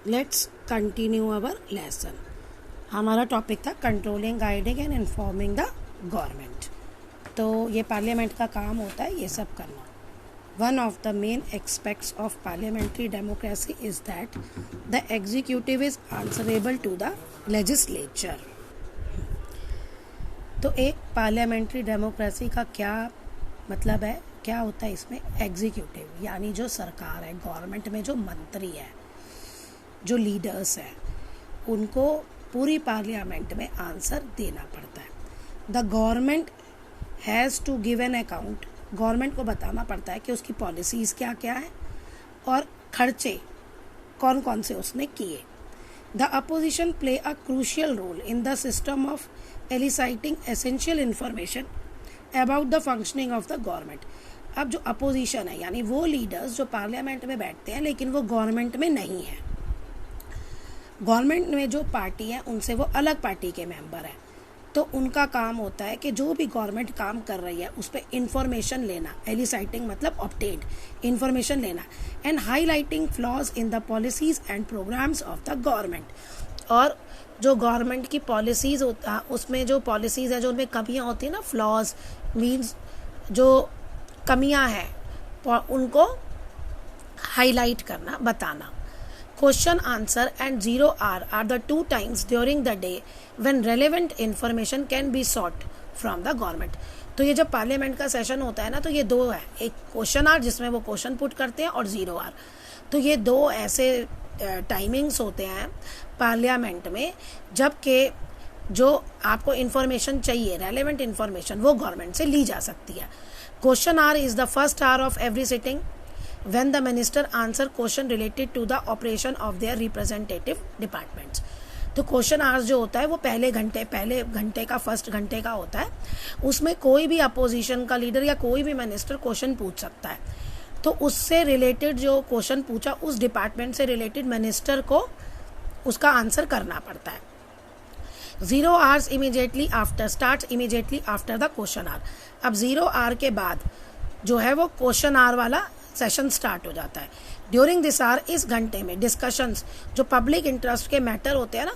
Let's continue our lesson. हमारा topic था controlling, guiding and informing the government. तो ये पार्लियामेंट का काम होता है ये सब करना। One of the main aspects of parliamentary democracy is that the executive is answerable to the legislature। तो एक पार्लियामेंट्री डेमोक्रेसी का क्या मतलब है, क्या होता है इसमें? एग्जीक्यूटिव यानी जो सरकार है, गवर्नमेंट में जो मंत्री है, जो लीडर्स हैं, उनको पूरी पार्लियामेंट में आंसर देना पड़ता है। The government has to give an account. Government को बताना पड़ता है कि उसकी पॉलिसीज़ क्या क्या है और खर्चे कौन कौन से उसने किए। The opposition play a crucial role in the system of eliciting essential information about the functioning of the government. अब जो अपोजिशन है यानी वो लीडर्स जो पार्लियामेंट में बैठते हैं लेकिन वो गवर्नमेंट में नहीं है, गवर्नमेंट में जो पार्टी है उनसे वो अलग पार्टी के मेंबर हैं, तो उनका काम होता है कि जो भी गवर्नमेंट काम कर रही है उस पर इंफॉर्मेशन लेना। एलिसाइटिंग मतलब ऑब्टेन्ड इंफॉर्मेशन लेना and highlighting flaws in the policies and programmes of the government. और जो गवर्नमेंट की पॉलिसीज होता है उसमें जो पॉलिसीज है जो उनमें कमियां होती है ना, फ्लॉज मीन्स जो कमियां हैं उनको हाईलाइट करना, बताना। Question, answer and 0 hour are the 2 times during the day when relevant information can be sought from the government। तो ये जब पार्लियामेंट का सेशन होता है ना, तो ये दो है, एक क्वेश्चन आवर जिसमें वो क्वेश्चन पुट करते हैं और 0 hour। तो ये दो ऐसे टाइमिंग्स होते हैं पार्लियामेंट में जबकि जो आपको इन्फॉर्मेशन चाहिए, रेलेवेंट इन्फॉर्मेशन, वो गवर्नमेंट से ली जा सकती है। Question our is the first hour of every sitting when the minister answer question related to the operation of their representative departments। तो क्वेश्चन आवर्स जो होता है वो पहले घंटे का, फर्स्ट घंटे का होता है। उसमें कोई भी अपोजिशन का लीडर या कोई भी मिनिस्टर क्वेश्चन पूछ सकता है। तो उससे रिलेटेड जो क्वेश्चन पूछा उस डिपार्टमेंट से रिलेटेड मिनिस्टर को उसका आंसर करना पड़ता है। 0 hours immediately after starts immediately after the question hour। अब 0 hour के बाद जो है वो क्वेश्चन आवर वाला सेशन स्टार्ट हो जाता है। ड्यूरिंग दिस आवर, इस घंटे में डिस्कशंस जो पब्लिक इंटरेस्ट के मैटर होते हैं ना,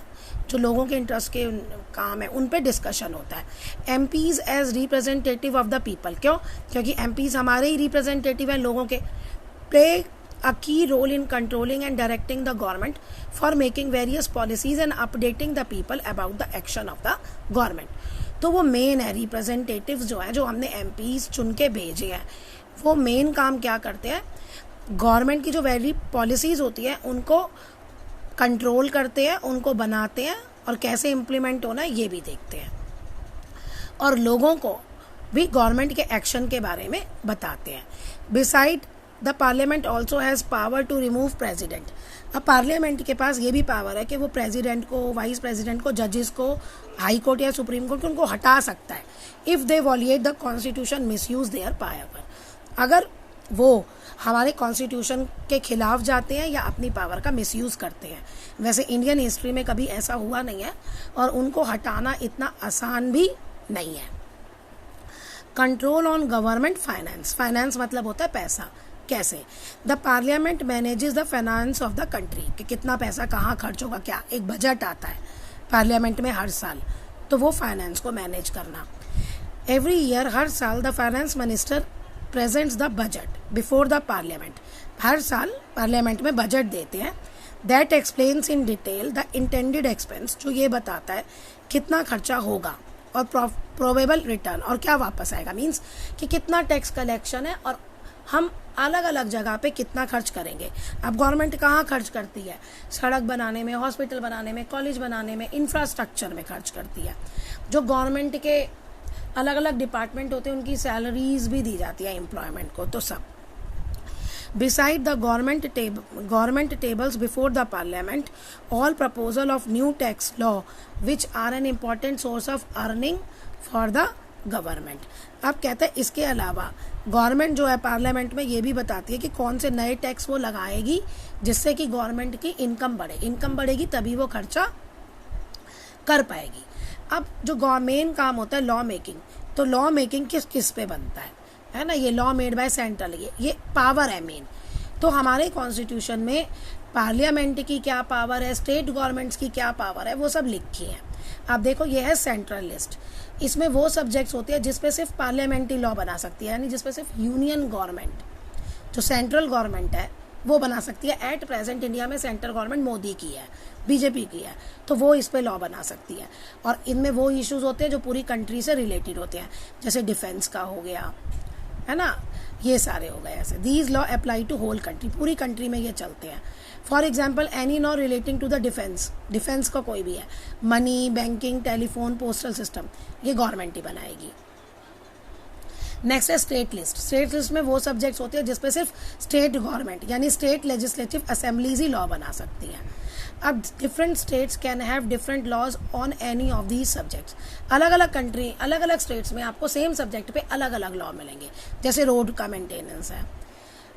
जो लोगों के इंटरेस्ट के काम है, उन पे डिस्कशन होता है। MPs as representative of the people. क्यों? क्योंकि एमपीज हमारे ही रिप्रेजेंटेटिव हैं लोगों के। Play a key role in controlling and directing the government for making various policies and updating the people about the action of the government. तो वो main है, representatives जो है, जो हमने एमपीज चुन के भेजे हैं, वो मेन काम क्या करते हैं? गवर्नमेंट की जो वेरी पॉलिसीज़ होती है उनको कंट्रोल करते हैं, उनको बनाते हैं और कैसे इम्प्लीमेंट होना है ये भी देखते हैं, और लोगों को भी गवर्नमेंट के एक्शन के बारे में बताते हैं। Beside the parliament also has power to remove president. अब पार्लियामेंट के पास ये भी पावर है कि वो प्रेजिडेंट को, वाइस प्रेजिडेंट को, जजेस को, हाई कोर्ट या सुप्रीम कोर्ट को उनको हटा सकता है if they violate the constitution misuse their power. अगर वो हमारे कॉन्स्टिट्यूशन के खिलाफ जाते हैं या अपनी पावर का मिसयूज़ करते हैं। वैसे इंडियन हिस्ट्री में कभी ऐसा हुआ नहीं है और उनको हटाना इतना आसान भी नहीं है। Control on government finance. Finance मतलब होता है पैसा। कैसे? The parliament manages the finance of the country, कि कितना पैसा कहाँ खर्च होगा, क्या एक बजट आता है पार्लियामेंट में हर साल, तो वो फाइनेंस को मैनेज करना। एवरी ईयर, हर साल, the finance minister presents the budget before the parliament. हर साल पार्लियामेंट में बजट देते हैं। That explains in detail the intended expense, जो ये बताता है कितना खर्चा होगा, और प्रोबेबल रिटर्न, और क्या वापस आएगा, मीन्स कि कितना टैक्स कलेक्शन है और हम अलग अलग जगह पे कितना खर्च करेंगे। अब गवर्नमेंट कहाँ खर्च करती है? सड़क बनाने में, हॉस्पिटल बनाने में, कॉलेज बनाने में, इंफ्रास्ट्रक्चर में खर्च करती है। जो गवर्नमेंट के अलग अलग डिपार्टमेंट होते हैं उनकी सैलरीज भी दी जाती है एम्प्लॉयमेंट को, तो सब। Beside the government tables before the parliament all proposal of new tax law which are an important source of earning for the government. अब कहते हैं इसके अलावा गवर्नमेंट जो है पार्लियामेंट में ये भी बताती है कि कौन से नए टैक्स वो लगाएगी जिससे कि गवर्नमेंट की इनकम बढ़े। इनकम बढ़ेगी तभी वो खर्चा कर पाएगी। अब जो मेन काम होता है लॉ मेकिंग, तो लॉ मेकिंग किस पे बनता है ना, ये लॉ मेड बाय सेंट्रल, ये पावर है मेन। तो हमारे कॉन्स्टिट्यूशन में पार्लियामेंट की क्या पावर है, स्टेट गवर्नमेंट्स की क्या पावर है, वो सब लिखी है। आप देखो ये है सेंट्रल लिस्ट, इसमें वो सब्जेक्ट्स होती है जिसपे सिर्फ पार्लियामेंट्री लॉ बना सकती है, यानी जिसपे सिर्फ यूनियन गवर्नमेंट जो सेंट्रल गवर्नमेंट है वो बना सकती है। एट प्रेजेंट इंडिया में सेंट्रल गवर्नमेंट मोदी की है, बीजेपी की है, तो वो इस पे लॉ बना सकती है। और इनमें वो इश्यूज होते हैं जो पूरी कंट्री से रिलेटेड होते हैं, जैसे डिफेंस का हो गया, है ना, ये सारे हो गए ऐसे। These law apply to whole country, पूरी कंट्री में ये चलते हैं। For example any law relating to the defence, defence का कोई भी है, money, banking, telephone, postal system, ये गवर्नमेंट ही बनाएगी। नेक्स्ट है स्टेट लिस्ट। स्टेट लिस्ट में वो सब्जेक्ट्स होते हैं जिसपे सिर्फ स्टेट गवर्नमेंट यानी स्टेट लेजिस्लेटिव असेंबलीज ही लॉ बना सकती हैं। अब different states can have different laws on any of these subjects. अलग अलग कंट्री, अलग अलग स्टेट्स में आपको सेम सब्जेक्ट पे अलग अलग लॉ मिलेंगे। जैसे रोड का मेंटेनेंस है,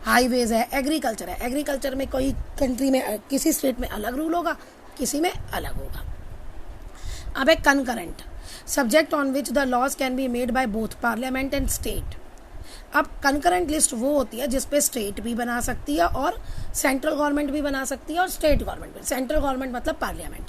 हाईवेज है, एग्रीकल्चर है। एग्रीकल्चर में कोई कंट्री में, किसी स्टेट में अलग रूल होगा, किसी में अलग होगा। अब एक concurrent subject on which the laws can be made by both parliament and state. अब कंकरेंट लिस्ट वो होती है जिसपे स्टेट भी बना सकती है और सेंट्रल गवर्नमेंट भी बना सकती है और स्टेट गवर्नमेंट भी। सेंट्रल गवर्नमेंट मतलब पार्लियामेंट।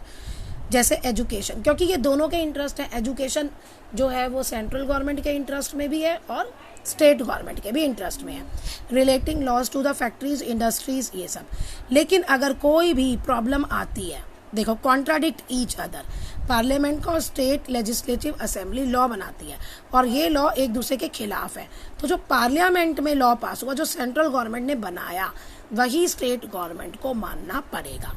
जैसे एजुकेशन, क्योंकि ये दोनों के इंटरेस्ट हैं, एजुकेशन जो है वो सेंट्रल गवर्नमेंट के इंटरेस्ट में भी है और स्टेट गवर्नमेंट के भी इंटरेस्ट में है। Relating laws to the factories, industries, ये सब। लेकिन अगर कोई भी प्रॉब्लम आती है, देखो कॉन्ट्राडिक्ट ईच अदर, पार्लियामेंट का स्टेट लेजिस्लेटिव असेंबली लॉ बनाती है और ये लॉ एक दूसरे के खिलाफ है, तो जो पार्लियामेंट में लॉ पास हुआ, जो सेंट्रल गवर्नमेंट ने बनाया, वही स्टेट गवर्नमेंट को मानना पड़ेगा।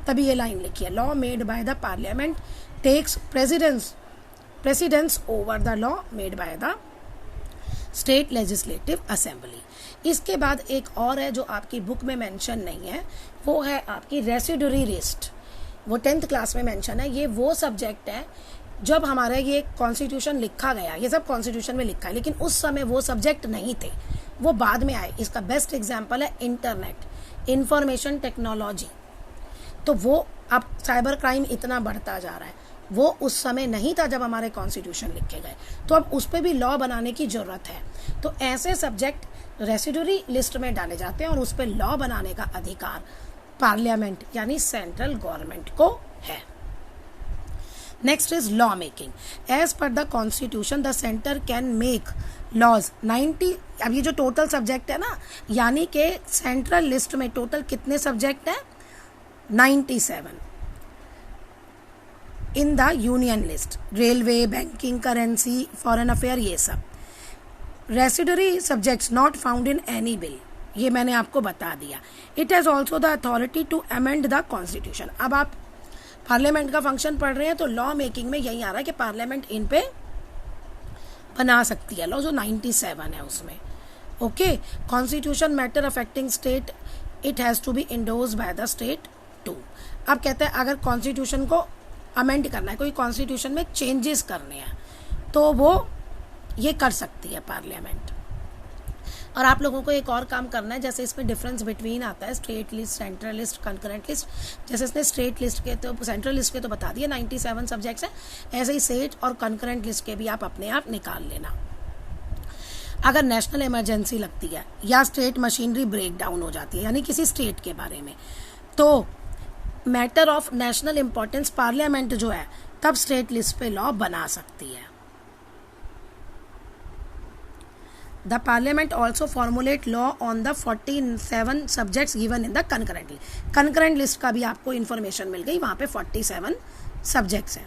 तभी ये लाइन लिखी है, law made by the parliament takes precedence over the law made by the state legislative assembly. इसके बाद एक और है जो आपकी बुक में मेंशन नहीं है, वो है आपकी रेसिडुअरी लिस्ट। वो 10th क्लास में मेंशन है। ये वो सब्जेक्ट है जब हमारा ये कॉन्स्टिट्यूशन लिखा गया, ये सब कॉन्स्टिट्यूशन में लिखा है, लेकिन उस समय वो सब्जेक्ट नहीं थे, वो बाद में आए। इसका बेस्ट एग्जांपल है इंटरनेट, इंफॉर्मेशन टेक्नोलॉजी। तो वो अब साइबर क्राइम इतना बढ़ता जा रहा है, वो उस समय नहीं था जब हमारे कॉन्स्टिट्यूशन लिखे गए, तो अब उस पर भी लॉ बनाने की जरूरत है। तो ऐसे सब्जेक्ट रेसिडुअरी लिस्ट में डाले जाते हैं और उस पर लॉ बनाने का अधिकार पार्लियामेंट यानी सेंट्रल गवर्नमेंट को है। Next is law making. As per the constitution the centre can make laws 90। अब ये जो टोटल सब्जेक्ट है ना, यानी कि सेंट्रल लिस्ट में टोटल कितने सब्जेक्ट हैं? 97 in the union list. Railway, banking, currency, foreign affair, ये सब। Residuary subjects not found in any bill, ये मैंने आपको बता दिया। It has also the authority to amend the constitution. अब आप पार्लियामेंट का फंक्शन पढ़ रहे हैं तो लॉ मेकिंग में यही आ रहा है कि पार्लियामेंट इन पे बना सकती है लॉ, जो 97 है उसमें। Okay, constitution matter affecting state it has to be endorsed by the state too. अब कहते हैं अगर कॉन्स्टिट्यूशन को अमेंड करना है, कोई कॉन्स्टिट्यूशन में चेंजेस करने हैं, तो वो ये कर सकती है पार्लियामेंट। और आप लोगों को एक और काम करना है, जैसे इसमें डिफरेंस बिटवीन आता है state list, central list, concurrent list. जैसे इसने स्टेट लिस्ट के तो सेंट्रल लिस्ट के तो बता दिए 97 सब्जेक्ट्स हैं, ऐसे ही स्टेट और कंकरेंट लिस्ट के भी आप अपने आप निकाल लेना। अगर नेशनल इमरजेंसी लगती है या स्टेट मशीनरी ब्रेक डाउन हो जाती है, यानी किसी स्टेट के बारे में, तो matter of national importance parliament जो है तब स्टेट लिस्ट पे लॉ बना सकती है। The Parliament also formulate law on the 47 subjects given in the concurrent list. Concurrent list का भी आपको इन्फॉर्मेशन मिल गई, वहाँ पे 47 सब्जेक्ट्स हैं।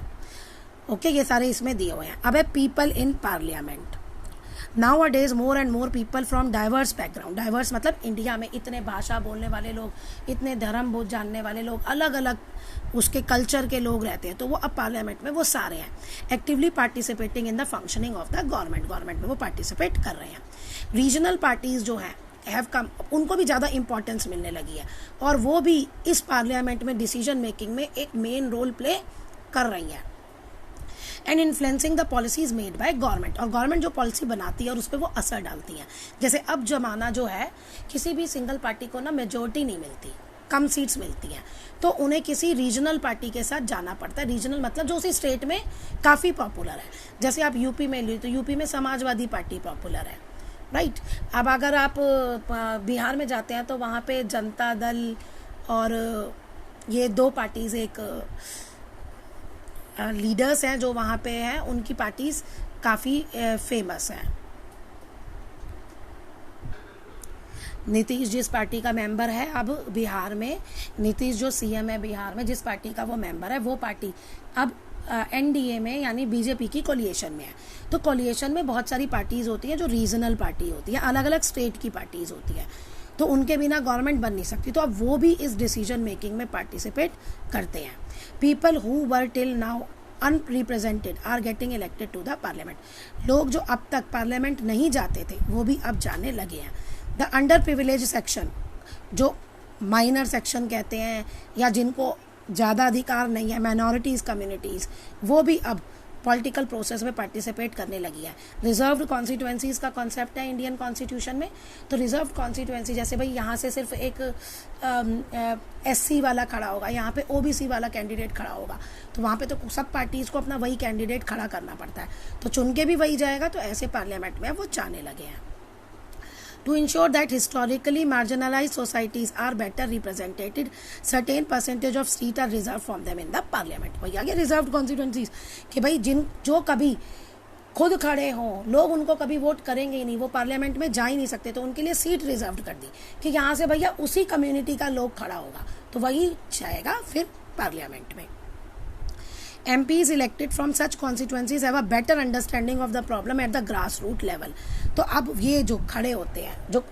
ओके, ये सारे इसमें दिए हुए हैं। अब है people in parliament. Nowadays more and more people from diverse background, diverse मतलब इंडिया में इतने भाषा बोलने वाले लोग, इतने धर्म जानने वाले लोग, अलग अलग उसके कल्चर के लोग रहते हैं, तो वो अब पार्लियामेंट में वो सारे हैं actively participating in the functioning of the government में वो पार्टिसिपेट कर रहे हैं। रीजनल पार्टीज जो हैं हैव कम, उनको भी ज़्यादा इंपॉर्टेंस मिलने लगी है और वो भी इस पार्लियामेंट में डिसीजन मेकिंग में एक मेन रोल प्ले कर रही हैं। And influencing the policies made by government, और गवर्नमेंट जो पॉलिसी बनाती है और उस पर वो असर डालती है। जैसे अब जमाना जो है, किसी भी सिंगल पार्टी को ना मेजोरिटी नहीं मिलती, कम सीट्स मिलती हैं, तो उन्हें किसी रीजनल पार्टी के साथ जाना पड़ता है। रीजनल मतलब जो उसी स्टेट में काफ़ी पॉपुलर है। जैसे आप यूपी में ली तो यूपी में समाजवादी पार्टी पॉपुलर है, राइट। अब अगर आप बिहार में जाते हैं तो वहाँ पे जनता दल और ये 2 पार्टीज़, एक लीडर्स हैं जो वहाँ पे हैं, उनकी पार्टीज़ काफ़ी फेमस हैं। नीतीश जिस पार्टी का मेंबर है अब बिहार में, नीतीश जो सीएम है बिहार में, जिस पार्टी का वो मेंबर है, वो पार्टी अब एनडीए में यानी बीजेपी की कोलिएशन में है। तो कोलिएशन में बहुत सारी पार्टीज़ होती हैं जो रीजनल पार्टी होती है, अलग अलग स्टेट की पार्टीज़ होती है, तो उनके बिना गवर्नमेंट बन नहीं सकती। तो अब वो भी इस डिसीजन मेकिंग में पार्टिसिपेट करते हैं। People who were till now unrepresented are getting elected to the parliament. लोग जो अब तक पार्लियामेंट नहीं जाते थे वो भी अब जाने लगे हैं। द अंडर प्रिविलेज सेक्शन, जो माइनर सेक्शन कहते हैं या जिनको ज़्यादा अधिकार नहीं है, माइनॉरिटीज़ कम्युनिटीज़, वो भी अब पॉलिटिकल प्रोसेस में पार्टिसिपेट करने लगी है। रिजर्व्ड कॉन्स्टिट्यूएंसीज का कॉन्सेप्ट है इंडियन कॉन्स्टिट्यूशन में। तो रिजर्व्ड कॉन्स्टिट्यूएंसी जैसे भाई यहाँ से सिर्फ एक एससी वाला खड़ा होगा, यहाँ पे ओबीसी वाला कैंडिडेट खड़ा होगा, तो वहाँ पे तो सब पार्टीज़ को अपना वही कैंडिडेट खड़ा करना पड़ता है, तो चुन के भी वही जाएगा। तो ऐसे पार्लियामेंट में वो जाने लगे हैं। To ensure that historically marginalized societies are better represented, certain percentage of seats are reserved from them in the parliament। वही आ गया रिजर्व्ड कॉन्स्टिट्यूएंसीज कि भाई जो कभी खुद खड़े हों, लोग उनको कभी वोट करेंगे ही नहीं, वो पार्लियामेंट में जा ही नहीं सकते, तो उनके लिए सीट रिजर्व कर दी कि यहाँ से भैया उसी कम्युनिटी का लोग खड़ा होगा, तो वही जाएगा फिर पार्लियामेंट में। MPs elected from such constituencies have a better understanding of the problem at the grassroots level। तो अब ये जो खड़े होते हैं, जो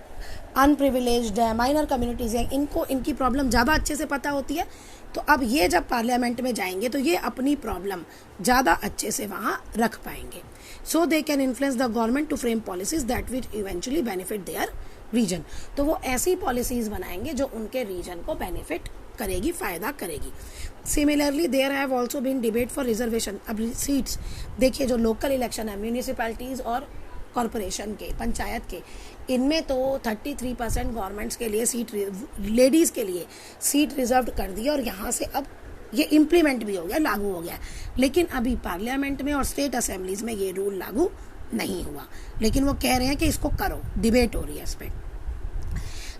अनप्रिविलेज्ड है, माइनर कम्युनिटीज़ हैं, इनको इनकी प्रॉब्लम ज़्यादा अच्छे से पता होती है। तो अब ये जब पार्लियामेंट में जाएंगे तो ये अपनी प्रॉब्लम ज़्यादा अच्छे से वहाँ रख पाएंगे। So they can influence the government to frame policies that will eventually benefit their region. तो वो ऐसी पॉलिसीज़ बनाएंगे जो उनके रीजन को बेनिफिट करेगी, फ़ायदा करेगी। Similarly there have also been debate for reservation. अब सीट्स देखिए, जो लोकल इलेक्शन है म्यूनिसिपैलिटीज़ और कॉरपोरेशन के, पंचायत के, इनमें तो 33% गवर्नमेंट्स के लिए सीट, लेडीज़ के लिए सीट रिजर्व कर दी और यहाँ से अब ये इम्प्लीमेंट भी हो गया, लागू हो गया। लेकिन अभी पार्लियामेंट में और स्टेट असेंबलीज में ये रूल लागू नहीं हुआ, लेकिन वो कह रहे हैं कि इसको करो, डिबेट हो रही है इस पर।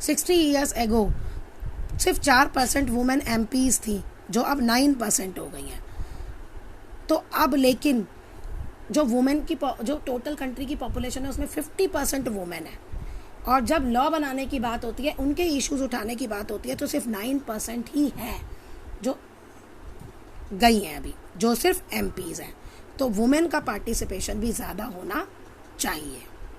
60 years एगो सिर्फ 4% वुमेन MPs थी, जो अब 9% हो गई हैं। तो अब लेकिन जो वुमेन की, जो टोटल कंट्री की पॉपुलेशन है उसमें 50% वुमेन है, और जब लॉ बनाने की बात होती है, उनके इश्यूज उठाने की बात होती है, तो सिर्फ 9% ही है जो गई हैं अभी, जो सिर्फ MPs हैं। तो वुमेन का पार्टिसिपेशन भी ज़्यादा होना चाहिए।